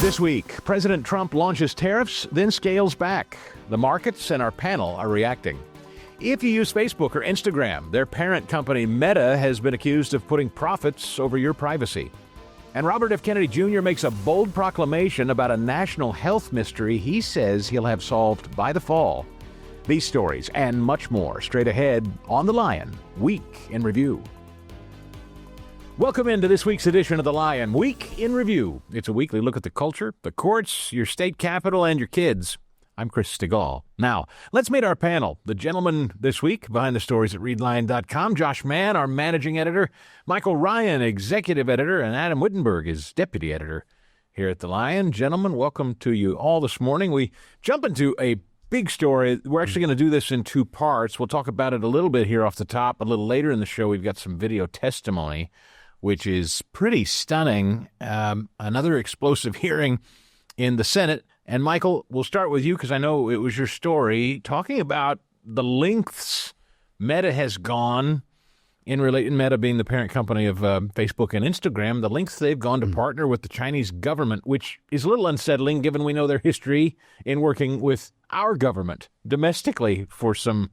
This week, President Trump launches tariffs, then scales back. The markets and our panel are reacting. If you use Facebook or Instagram, their parent company Meta has been accused of putting profits over your privacy. And Robert F. Kennedy Jr. makes a bold proclamation about a national health mystery he says he'll have solved by the fall. These stories and much more straight ahead on The Lion, Week in Review. Welcome into this week's edition of The Lion, Week in Review. It's a weekly look at the culture, the courts, your state capitol, and your kids. I'm Chris Stigall. Now, let's meet our panel. The gentleman this week behind the stories at readline.com, Josh Mann, our managing editor, Michael Ryan, executive editor, and Adam Wittenberg is deputy editor here at The Lion. Gentlemen, welcome to you all this morning. We jump into a big story. We're actually going to do this in two parts. We'll talk about it a little bit here off the top. A little later in the show, we've got some video testimony, which is pretty stunning. Another explosive hearing in the Senate. And Michael, we'll start with you because I know it was your story, talking about the lengths Meta has gone in relating, Meta being the parent company of Facebook and Instagram, the lengths they've gone to partner with the Chinese government, which is a little unsettling given we know their history in working with our government domestically for some,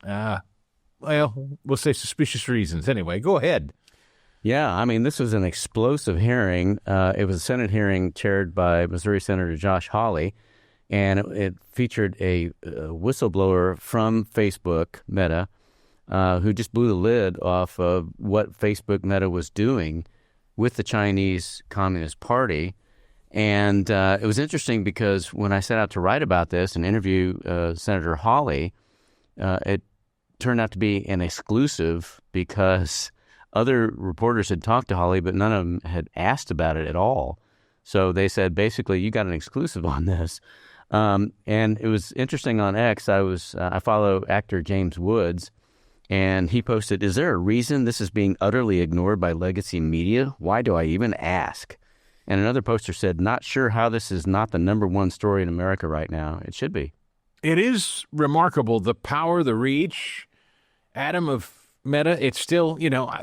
we'll say suspicious reasons. Anyway, go ahead. Yeah, I mean, this was an explosive hearing. It was a Senate hearing chaired by Missouri Senator Josh Hawley, and it featured a whistleblower from Facebook, Meta, who just blew the lid off of what Facebook Meta was doing with the Chinese Communist Party. And it was interesting because when I set out to write about this and interview Senator Hawley, it turned out to be an exclusive because other reporters had talked to Hawley, but none of them had asked about it at all. So they said, basically, you got an exclusive on this. And it was interesting on X. I follow actor James Woods, and he posted, "Is there a reason this is being utterly ignored by legacy media? Why do I even ask?" And another poster said, "Not sure how this is not the number one story in America right now. It should be." It is remarkable, the power, the reach, Adam, of Meta. It's still,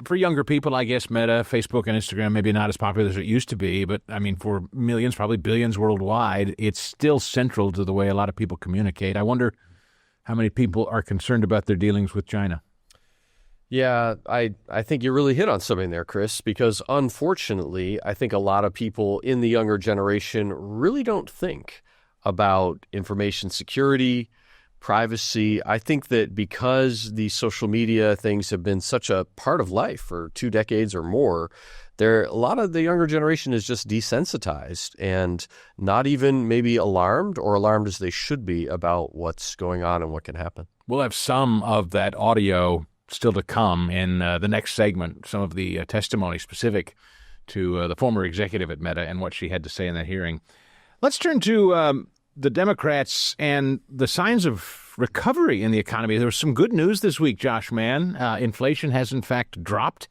for younger people, I guess Meta, Facebook, and Instagram maybe not as popular as it used to be, but I mean, for millions, probably billions worldwide, it's still central to the way a lot of people communicate. I wonder how many people are concerned about their dealings with China. Yeah, I think you really hit on something there, Chris, because unfortunately, I think a lot of people in the younger generation really don't think about information security, privacy. I think that because the social media things have been such a part of life for 2 decades or more, a lot of the younger generation is just desensitized and not even maybe alarmed or alarmed as they should be about what's going on and what can happen. We'll have some of that audio still to come in the next segment, some of the testimony specific to the former executive at Meta and what she had to say in that hearing. Let's turn to the Democrats and the signs of recovery in the economy. There was some good news this week, Josh Mann. Inflation has, in fact, dropped.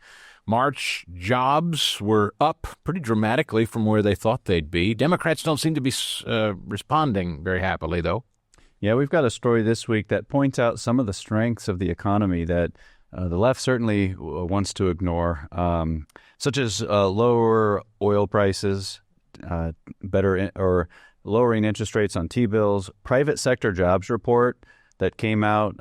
March jobs were up pretty dramatically from where they thought they'd be. Democrats don't seem to be responding very happily, though. Yeah, we've got a story this week that points out some of the strengths of the economy that the left certainly wants to ignore, such as lower oil prices, lowering interest rates on T-bills, private sector jobs report that came out.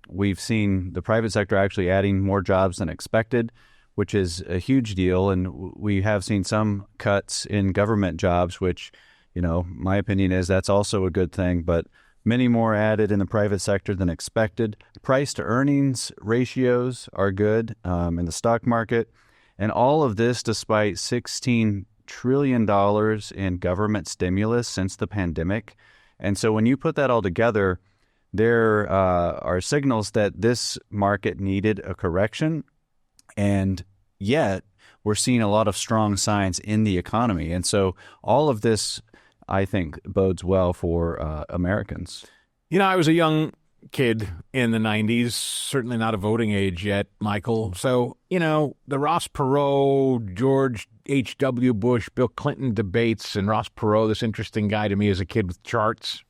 We've seen the private sector actually adding more jobs than expected, which is a huge deal. And we have seen some cuts in government jobs, which, my opinion is that's also a good thing. But many more added in the private sector than expected. Price to earnings ratios are good in the stock market. And all of this despite $16 trillion in government stimulus since the pandemic. And so when you put that all together, there are signals that this market needed a correction. And yet we're seeing a lot of strong signs in the economy. And so all of this, I think, bodes well for Americans. I was a young kid in the 90s, certainly not a voting age yet, Michael. So, the Ross Perot, George H.W. Bush, Bill Clinton debates, and Ross Perot, this interesting guy to me as a kid with charts,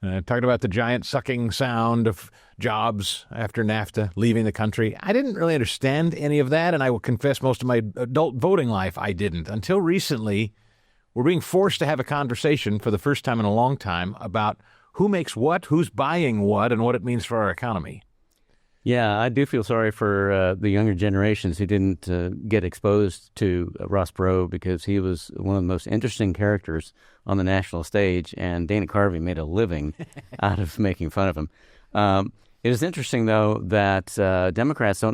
talking about the giant sucking sound of jobs after NAFTA leaving the country. I didn't really understand any of that, and I will confess most of my adult voting life I didn't, until recently we're being forced to have a conversation for the first time in a long time about who makes what, who's buying what, and what it means for our economy. Yeah, I do feel sorry for the younger generations who didn't get exposed to Ross Perot, because he was one of the most interesting characters on the national stage, and Dana Carvey made a living out of making fun of him. It is interesting, though, that Democrats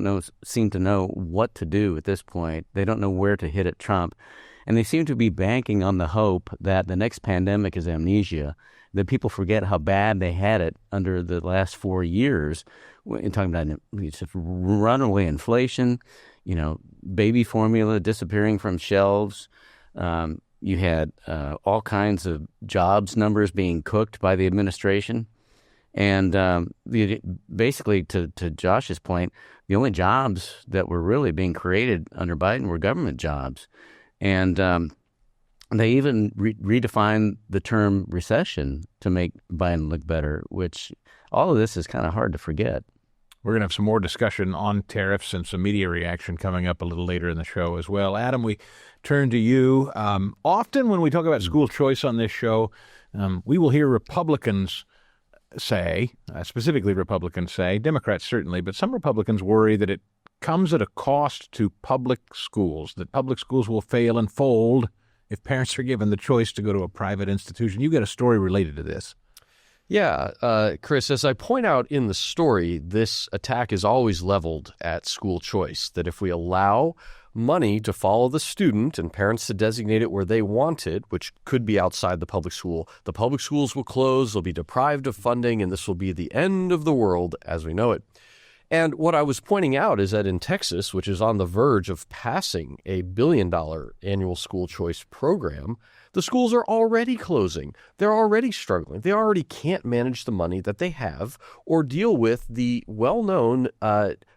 seem to know what to do at this point. They don't know where to hit at Trump, and they seem to be banking on the hope that the next pandemic is amnesia, that people forget how bad they had it under the last 4 years. In talking about just runaway inflation, baby formula disappearing from shelves. You had all kinds of jobs numbers being cooked by the administration. And basically, to Josh's point, the only jobs that were really being created under Biden were government jobs. And they even redefined the term recession to make Biden look better, which all of this is kind of hard to forget. We're going to have some more discussion on tariffs and some media reaction coming up a little later in the show as well. Adam, we turn to you. Often when we talk about school choice on this show, we will hear Republicans say, specifically Republicans say, Democrats certainly, but some Republicans worry that it comes at a cost to public schools, that public schools will fail and fold if parents are given the choice to go to a private institution. You got a story related to this. Yeah, Chris, as I point out in the story, this attack is always leveled at school choice, that if we allow money to follow the student and parents to designate it where they want it, which could be outside the public schools will close, they'll be deprived of funding, and this will be the end of the world as we know it. And what I was pointing out is that in Texas, which is on the verge of passing a $1 billion annual school choice program, the schools are already closing. They're already struggling. They already can't manage the money that they have or deal with the well-known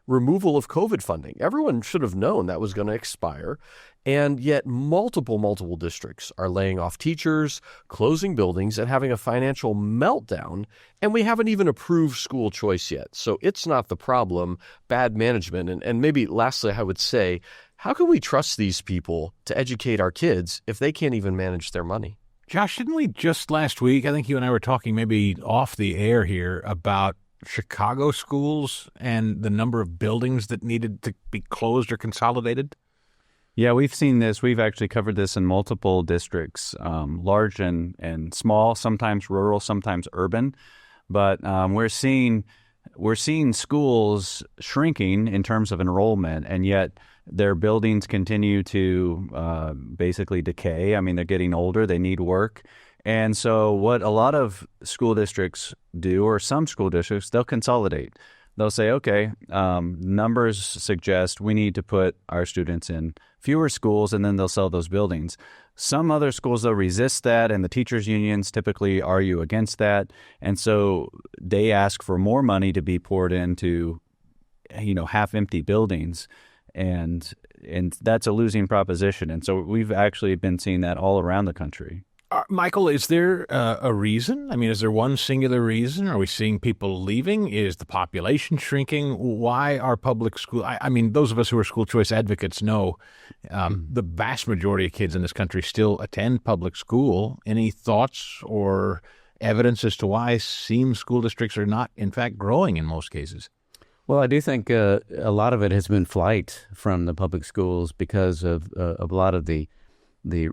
removal of COVID funding. Everyone should have known that was going to expire. And yet multiple districts are laying off teachers, closing buildings, and having a financial meltdown. And we haven't even approved school choice yet. So it's not the problem, bad management. And maybe lastly, I would say, how can we trust these people to educate our kids if they can't even manage their money? Josh, didn't we just last week, I think you and I were talking maybe off the air here about Chicago schools and the number of buildings that needed to be closed or consolidated? Yeah, we've seen this. We've actually covered this in multiple districts, large and small, sometimes rural, sometimes urban. But we're seeing schools shrinking in terms of enrollment, and yet their buildings continue to basically decay. I mean, they're getting older. They need work. And so what a lot of school districts do, or some school districts, they'll consolidate. They'll say, okay, numbers suggest we need to put our students in fewer schools, and then they'll sell those buildings. Some other schools, they'll resist that, and the teachers' unions typically argue against that. And so they ask for more money to be poured into, half-empty buildings, and that's a losing proposition. And so we've actually been seeing that all around the country. Michael, is there a reason? I mean, is there one singular reason? Are we seeing people leaving? Is the population shrinking? Why are public school? I mean, those of us who are school choice advocates know the vast majority of kids in this country still attend public school. Any thoughts or evidence as to why seems school districts are not, in fact, growing in most cases? Well, I do think a lot of it has been flight from the public schools because of a lot of the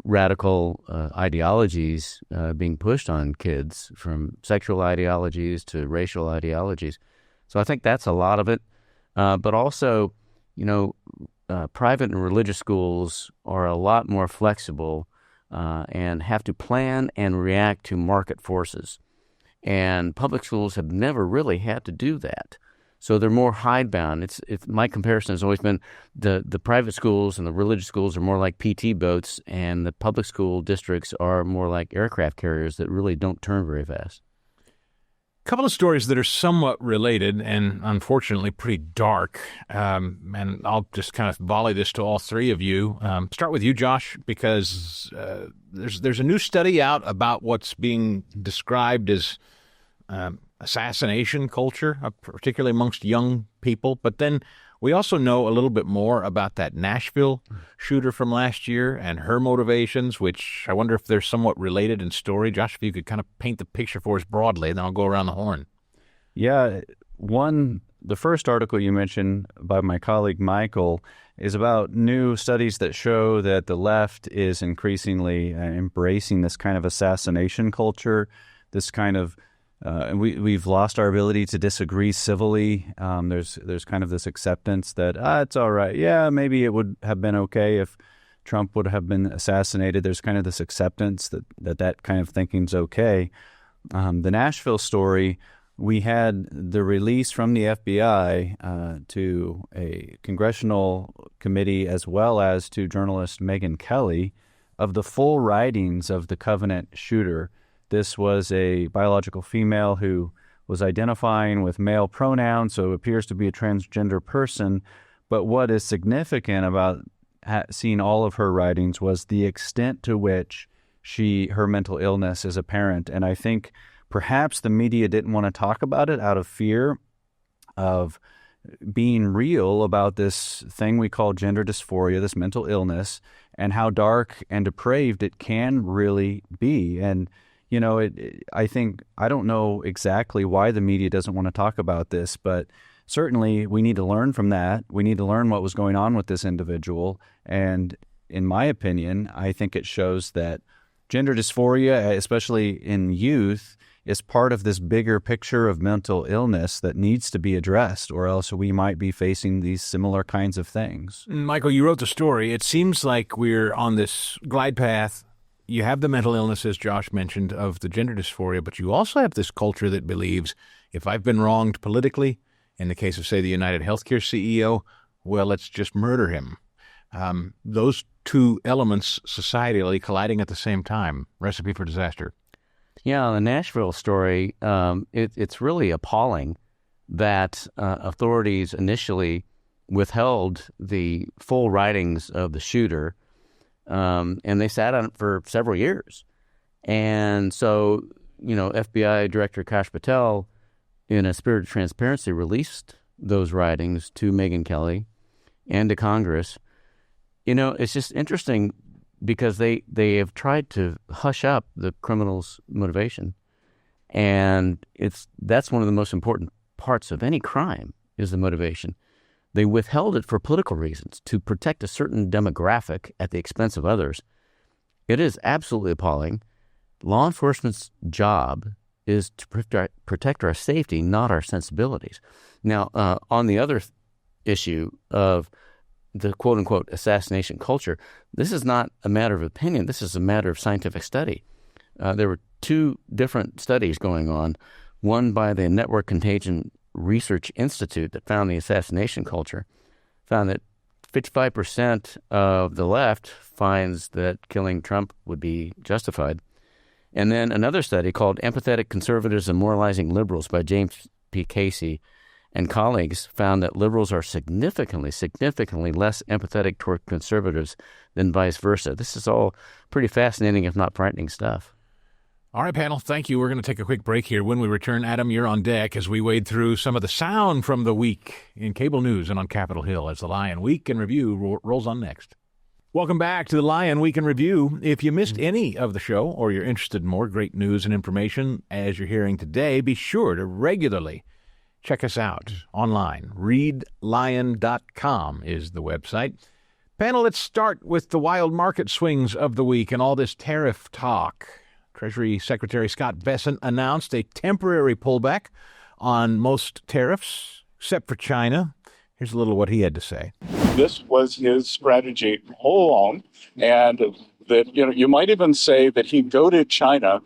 radical ideologies being pushed on kids, from sexual ideologies to racial ideologies. So I think that's a lot of it. But also, private and religious schools are a lot more flexible and have to plan and react to market forces. And public schools have never really had to do that. So they're more hidebound. It's my comparison has always been the private schools and the religious schools are more like PT boats, and the public school districts are more like aircraft carriers that really don't turn very fast. A couple of stories that are somewhat related and unfortunately pretty dark. And I'll just kind of volley this to all three of you. Start with you, Josh, because there's a new study out about what's being described as assassination culture, particularly amongst young people. But then We also know a little bit more about that Nashville shooter from last year and her motivations, which I wonder if they're somewhat related in story. Josh, if you could kind of paint the picture for us broadly, then I'll go around the horn. Yeah, the first article you mentioned by my colleague Michael is about new studies that show that the left is increasingly embracing this kind of assassination culture, this kind of we've lost our ability to disagree civilly. There's kind of this acceptance that it's all right. Yeah, maybe it would have been okay if Trump would have been assassinated. There's kind of this acceptance that kind of thinking's okay. The Nashville story, we had the release from the FBI to a congressional committee as well as to journalist Megyn Kelly of the full writings of the Covenant shooter. This was a biological female who was identifying with male pronouns, so appears to be a transgender person. But what is significant about seeing all of her writings was the extent to which her mental illness is apparent. And I think perhaps the media didn't want to talk about it out of fear of being real about this thing we call gender dysphoria, this mental illness, and how dark and depraved it can really be. And I don't know exactly why the media doesn't want to talk about this, but certainly we need to learn from that. We need to learn what was going on with this individual. And in my opinion, I think it shows that gender dysphoria, especially in youth, is part of this bigger picture of mental illness that needs to be addressed, or else we might be facing these similar kinds of things. Michael, you wrote the story. It seems like we're on this glide path. You have the mental illness, as Josh mentioned, of the gender dysphoria, but you also have this culture that believes if I've been wronged politically, in the case of, say, the United Healthcare CEO, well, let's just murder him. Those two elements societally colliding at the same time, recipe for disaster. Yeah, the Nashville story, it's really appalling that authorities initially withheld the full writings of the shooter, and they sat on it for several years. And so, FBI Director Kash Patel, in a spirit of transparency, released those writings to Megyn Kelly and to Congress. It's just interesting because they have tried to hush up the criminal's motivation. And that's one of the most important parts of any crime is the motivation. They withheld it for political reasons, to protect a certain demographic at the expense of others. It is absolutely appalling. Law enforcement's job is to protect our safety, not our sensibilities. Now, on the other issue of the quote-unquote assassination culture, this is not a matter of opinion. This is a matter of scientific study. There were two different studies going on, one by the Network Contagion Research Institute that found the assassination culture, found that 55% of the left finds that killing Trump would be justified. And then another study called Empathetic Conservatives and Moralizing Liberals by James P. Casey and colleagues found that liberals are significantly less empathetic toward conservatives than vice versa. This is all pretty fascinating, if not frightening stuff. All right, panel, thank you. We're going to take a quick break here. When we return, Adam, you're on deck as we wade through some of the sound from the week in cable news and on Capitol Hill as the Lion Week in Review rolls on next. Welcome back to the Lion Week in Review. If you missed any of the show or you're interested in more great news and information as you're hearing today, be sure to regularly check us out online. ReadLion.com is the website. Panel, let's start with the wild market swings of the week and all this tariff talk. Treasury Secretary Scott Bessent announced a temporary pullback on most tariffs, except for China. Here's a little what he had to say. This was his strategy all along, and that you might even say that he goaded China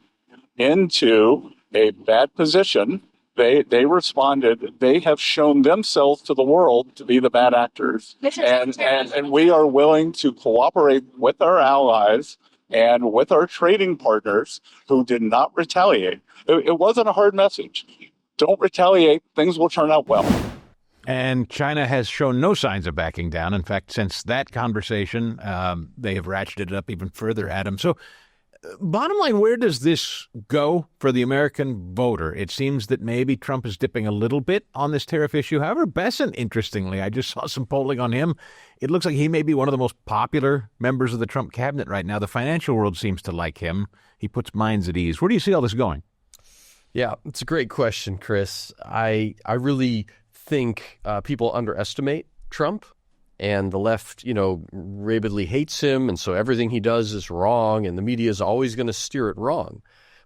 into a bad position. They responded. They have shown themselves to the world to be the bad actors, and we are willing to cooperate with our allies and with our trading partners who did not retaliate. It wasn't a hard message. Don't retaliate. Things will turn out well. And China has shown no signs of backing down. In fact, since that conversation, they have ratcheted it up even further, Adam. So Bottom line, where does this go for the American voter? It seems that maybe Trump is dipping a little bit on this tariff issue. However, Besson, interestingly, I just saw some polling on him. It looks like he may be one of the most popular members of the Trump cabinet right now. The financial world seems to like him. He puts minds at ease. Where do you see all this going? Yeah, it's a great question, Chris. I really think people underestimate Trump. And the left, rabidly hates him, and so everything he does is wrong, and the media is always going to steer it wrong.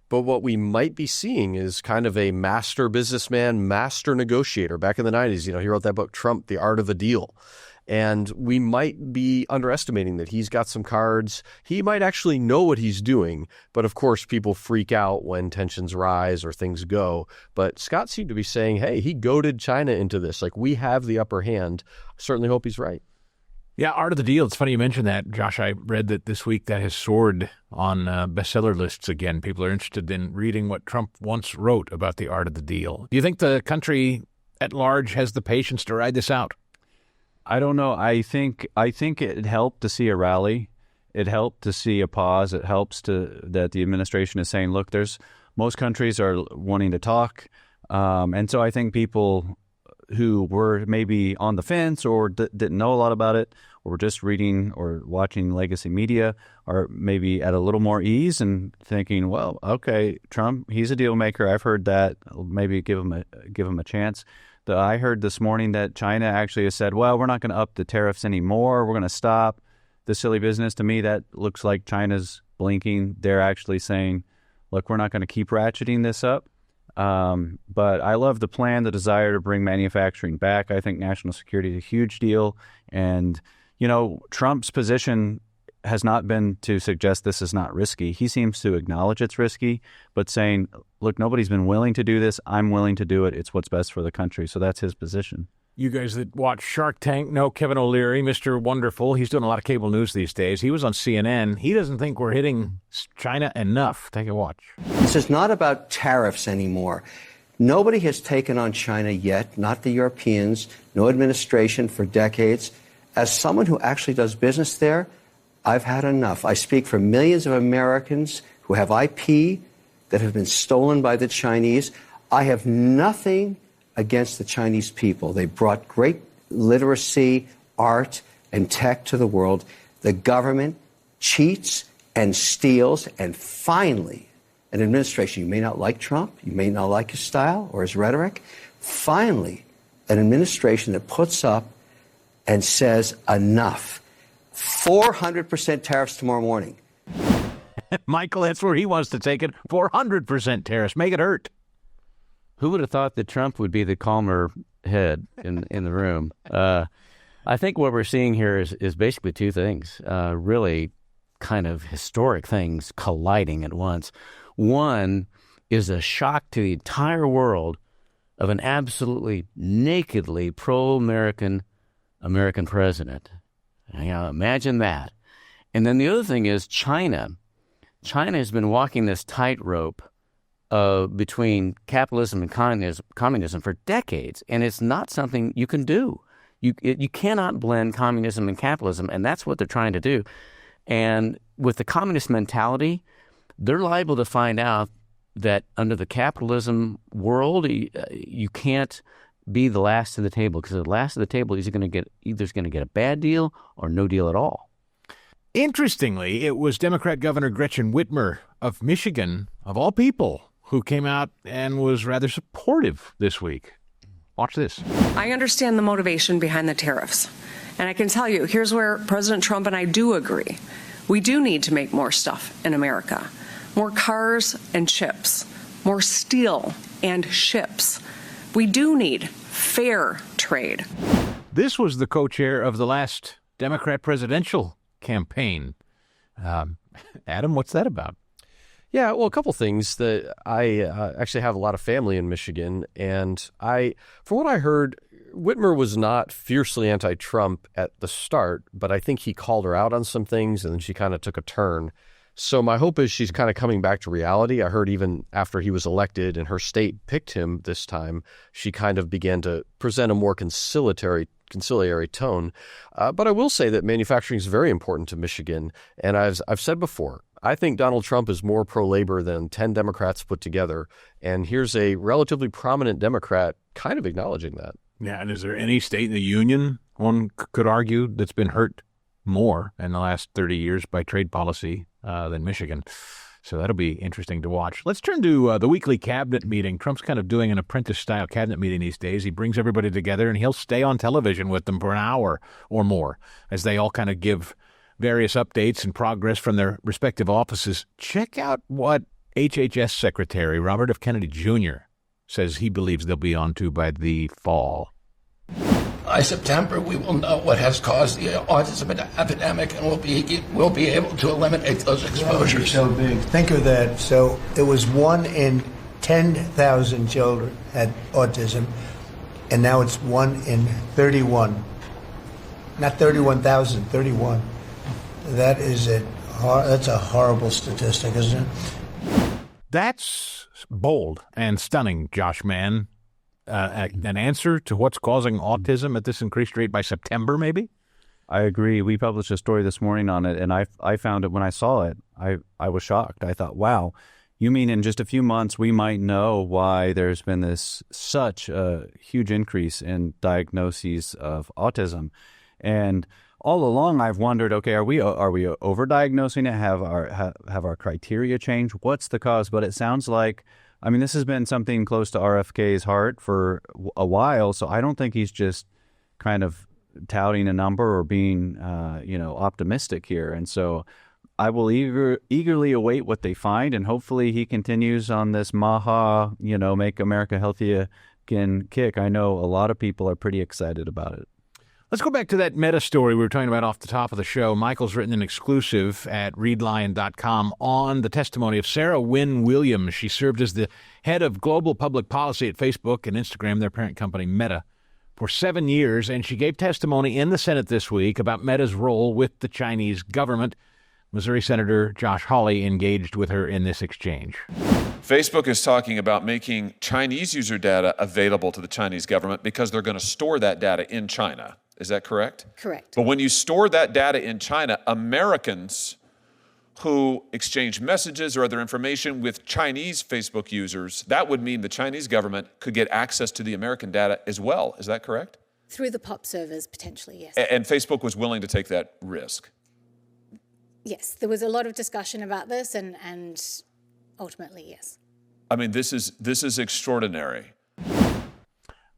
But what we might be seeing is kind of a master businessman, master negotiator. Back in the 90s, he wrote that book, Trump, The Art of the Deal. And we might be underestimating that he's got some cards. He might actually know what he's doing. But of course, people freak out when tensions rise or things go. But Scott seemed to be saying, hey, he goaded China into this. Like, we have the upper hand. I certainly hope he's right. Yeah, Art of the Deal. It's funny you mentioned that, Josh. I read that this week that has soared on bestseller lists again. People are interested in reading what Trump once wrote about the Art of the Deal. Do you think the country at large has the patience to ride this out? I don't know. I think it helped to see a rally. It helped to see a pause. It helps that the administration is saying, look, most countries are wanting to talk. And so I think people who were maybe on the fence or didn't know a lot about it or were just reading or watching legacy media are maybe at a little more ease and thinking, well, okay, Trump, he's a deal maker. I've heard that. Maybe give him a chance. I heard this morning that China actually has said, well, we're not going to up the tariffs anymore. We're going to stop the silly business. To me, that looks like China's blinking. They're actually saying, look, we're not going to keep ratcheting this up. But I love the plan, the desire to bring manufacturing back. I think national security is a huge deal. And, Trump's position has not been to suggest this is not risky. He seems to acknowledge it's risky, but saying, look, nobody's been willing to do this. I'm willing to do it. It's what's best for the country. So that's his position. You guys that watch Shark Tank know Kevin O'Leary, Mr. Wonderful. He's doing a lot of cable news these days. He was on CNN. He doesn't think we're hitting China enough. Take a watch. This is not about tariffs anymore. Nobody has taken on China yet, not the Europeans, no administration for decades. As someone who actually does business there, I've had enough. I speak for millions of Americans who have IP that have been stolen by the Chinese. I have nothing against the Chinese people. They brought great literacy, art, and tech to the world. The government cheats and steals, and finally, an administration, you may not like Trump, you may not like his style or his rhetoric, finally, an administration that puts up and says enough. 400% tariffs tomorrow morning. Michael, that's where he wants to take it. 400% tariffs. Make it hurt. Who would have thought that Trump would be the calmer head in the room? I think what we're seeing here is basically two things, really kind of historic things colliding at once. One is a shock to the entire world of an absolutely nakedly pro-American president. Imagine that. And then the other thing is China. China has been walking this tightrope between capitalism and communism for decades, and it's not something you can do. You cannot blend communism and capitalism, and that's what they're trying to do. And with the communist mentality, they're liable to find out that under the capitalism world, you can't be the last to the table, because the last of the table is going to get a bad deal or no deal at all. Interestingly, it was Democrat Governor Gretchen Whitmer of Michigan, of all people, who came out and was rather supportive this week. Watch this. I understand the motivation behind the tariffs. And I can tell you, here's where President Trump and I do agree. We do need to make more stuff in America. More cars and chips. More steel and ships. We do need fair trade. This was the co-chair of the last Democrat presidential campaign. Adam, what's that about? Yeah, well, a couple things. That I actually have a lot of family in Michigan, and from what I heard, Whitmer was not fiercely anti-Trump at the start, but I think he called her out on some things, and then she kind of took a turn. So my hope is she's kind of coming back to reality. I heard even after he was elected and her state picked him this time, she kind of began to present a more conciliatory tone. But I will say that manufacturing is very important to Michigan. And I've said before, I think Donald Trump is more pro-labor than 10 Democrats put together. And here's a relatively prominent Democrat kind of acknowledging that. Yeah, and is there any state in the union, one could argue, that's been hurt more in the last 30 years by trade policy than Michigan? So that'll be interesting to watch. Let's turn to the weekly cabinet meeting. Trump's kind of doing an apprentice-style cabinet meeting these days. He brings everybody together, and he'll stay on television with them for an hour or more as they all kind of give various updates and progress from their respective offices. Check out what HHS Secretary Robert F. Kennedy Jr. says he believes they'll be on to by the fall. By September, we will know what has caused the autism epidemic, and we'll be able to eliminate those exposures. So big. Think of that. So it was 1 in 10,000 children had autism, and now it's 1 in 31. Not 31,000, 31. That's a horrible statistic, isn't it? That's bold and stunning, Josh Mann. An answer to what's causing autism at this increased rate by September, maybe? I agree. We published a story this morning on it, and I found it when I saw it. I was shocked. I thought, wow, you mean in just a few months we might know why there's been such a huge increase in diagnoses of autism? And all along I've wondered, okay, are we overdiagnosing it? Have our criteria changed? What's the cause? But it sounds like, I mean, this has been something close to RFK's heart for a while, so I don't think he's just kind of touting a number or being, optimistic here. And so I will eagerly await what they find, and hopefully he continues on this Maha, make America healthy again kick. I know a lot of people are pretty excited about it. Let's go back to that meta story we were talking about off the top of the show. Michael's written an exclusive at readlion.com on the testimony of Sarah Wynne Williams. She served as the head of global public policy at Facebook and Instagram, their parent company Meta, for 7 years, and she gave testimony in the Senate this week about Meta's role with the Chinese government. Missouri Senator Josh Hawley engaged with her in this exchange. Facebook is talking about making Chinese user data available to the Chinese government because they're going to store that data in China. Is that correct? Correct. But when you store that data in China, Americans who exchange messages or other information with Chinese Facebook users, that would mean the Chinese government could get access to the American data as well. Is that correct? Through the POP servers, potentially, yes. And Facebook was willing to take that risk? Yes, there was a lot of discussion about this, and ultimately, yes. I mean, this is extraordinary.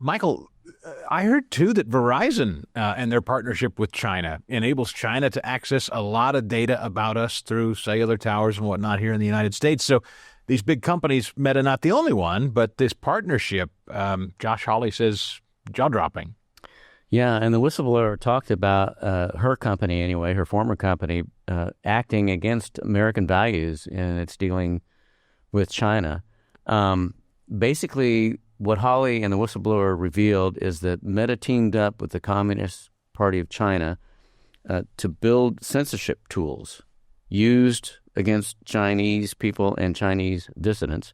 Michael, I heard, too, that Verizon and their partnership with China enables China to access a lot of data about us through cellular towers and whatnot here in the United States. So these big companies, Meta not the only one, but this partnership, Josh Hawley says, jaw-dropping. Yeah, and the whistleblower talked about her company anyway, her former company, acting against American values in its dealing with China. Basically, what Hawley and the whistleblower revealed is that Meta teamed up with the Communist Party of China to build censorship tools used against Chinese people and Chinese dissidents.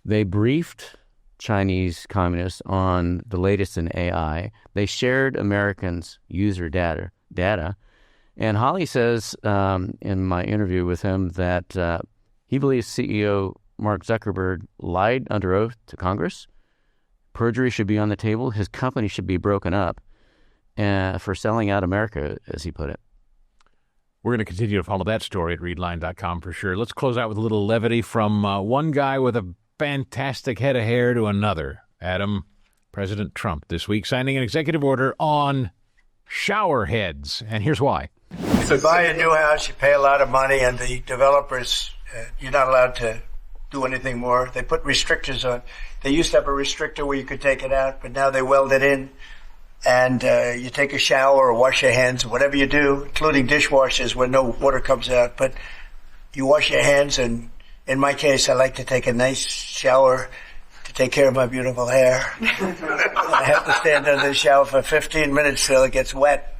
They briefed Chinese communists on the latest in AI. They shared Americans' user data. And Hawley says in my interview with him that he believes CEO Mark Zuckerberg lied under oath to Congress. Perjury should be on the table. His company should be broken up for selling out America, as he put it. We're going to continue to follow that story at readline.com for sure. Let's close out with a little levity from one guy with a fantastic head of hair to another. Adam, President Trump this week signing an executive order on shower heads. And here's why. If you buy a new house, you pay a lot of money, and the developers, you're not allowed to do anything more. They put restrictors on. They used to have a restrictor where you could take it out, but now they weld it in. And you take a shower or wash your hands, whatever you do, including dishwashers where no water comes out. But you wash your hands, and in my case, I like to take a nice shower to take care of my beautiful hair. I have to stand under the shower for 15 minutes till it gets wet.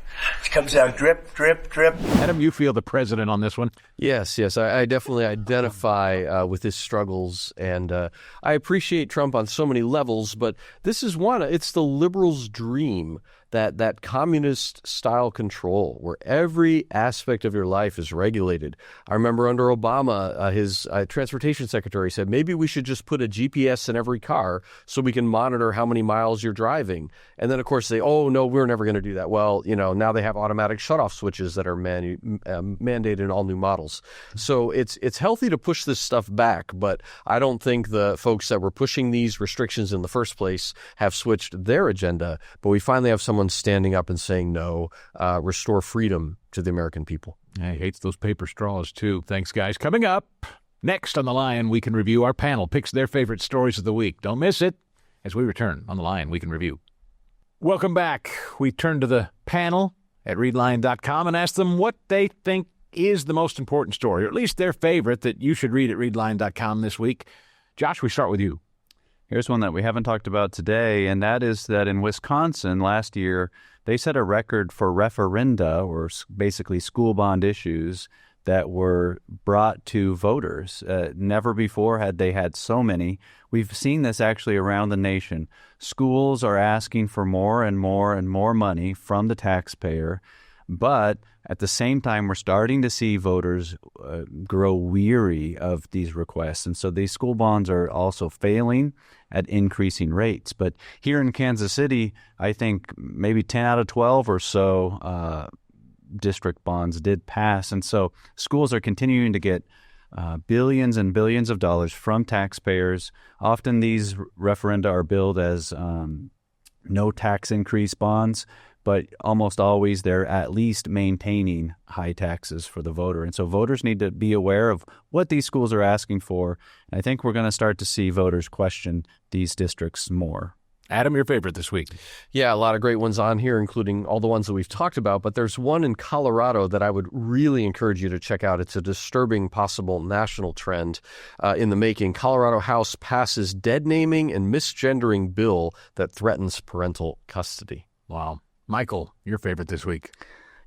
It comes out drip, drip, drip. Adam, you feel the president on this one? Yes. I definitely identify with his struggles, and I appreciate Trump on so many levels, but this is one. It's the liberals' dream that communist style control where every aspect of your life is regulated. I remember under Obama, his transportation secretary said, maybe we should just put a GPS in every car so we can monitor how many miles you're driving. And then, of course, oh, no, we're never going to do that. Well, now they have automatic shutoff switches that are mandated in all new models. So it's healthy to push this stuff back, but I don't think the folks that were pushing these restrictions in the first place have switched their agenda. But we finally have someone standing up and saying no, restore freedom to the American people. Yeah, he hates those paper straws, too. Thanks, guys. Coming up, next on The Lion Week in Review, our panel picks their favorite stories of the week. Don't miss it as we return on The Lion Week in Review. Welcome back. We turn to the panel at readline.com and ask them what they think is the most important story, or at least their favorite that you should read at readline.com this week. Josh, we start with you. Here's one that we haven't talked about today, and that is that in Wisconsin last year, they set a record for referenda, or basically school bond issues, that were brought to voters. Never before had they had so many. We've seen this actually around the nation. Schools are asking for more and more and more money from the taxpayer, but at the same time, we're starting to see voters grow weary of these requests. And so these school bonds are also failing at increasing rates. But here in Kansas City, I think maybe 10 out of 12 or so district bonds did pass. And so schools are continuing to get billions and billions of dollars from taxpayers. Often these referenda are billed as no tax increase bonds, but almost always they're at least maintaining high taxes for the voter. And so voters need to be aware of what these schools are asking for. And I think we're going to start to see voters question these districts more. Adam, your favorite this week? Yeah, a lot of great ones on here, including all the ones that we've talked about. But there's one in Colorado that I would really encourage you to check out. It's a disturbing possible national trend in the making. Colorado House passes dead naming and misgendering bill that threatens parental custody. Wow. Michael, your favorite this week?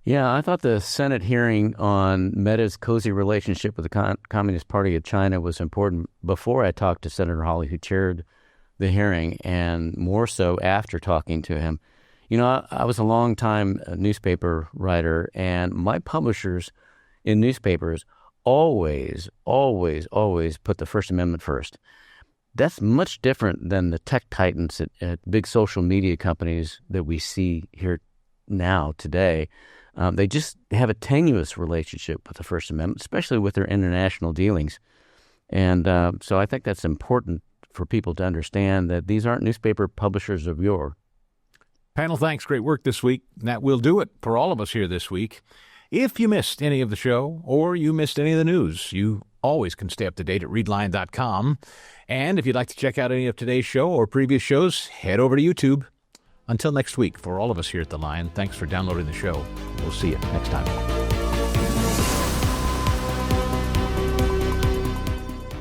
Yeah, I thought the Senate hearing on Meta's cozy relationship with the Communist Party of China was important before I talked to Senator Hawley, who chaired the hearing, and more so after talking to him. I was a long-time newspaper writer, and my publishers in newspapers always put the First Amendment first. That's much different than the tech titans at big social media companies that we see here now today. They just have a tenuous relationship with the First Amendment, especially with their international dealings. And so I think that's important for people to understand that these aren't newspaper publishers of yore. Panel, thanks. Great work this week. That will do it for all of us here this week. If you missed any of the show or you missed any of the news, you always can stay up to date at readline.com. And if you'd like to check out any of today's show or previous shows, head over to YouTube. Until next week, for all of us here at The Lion, thanks for downloading the show. We'll see you next time.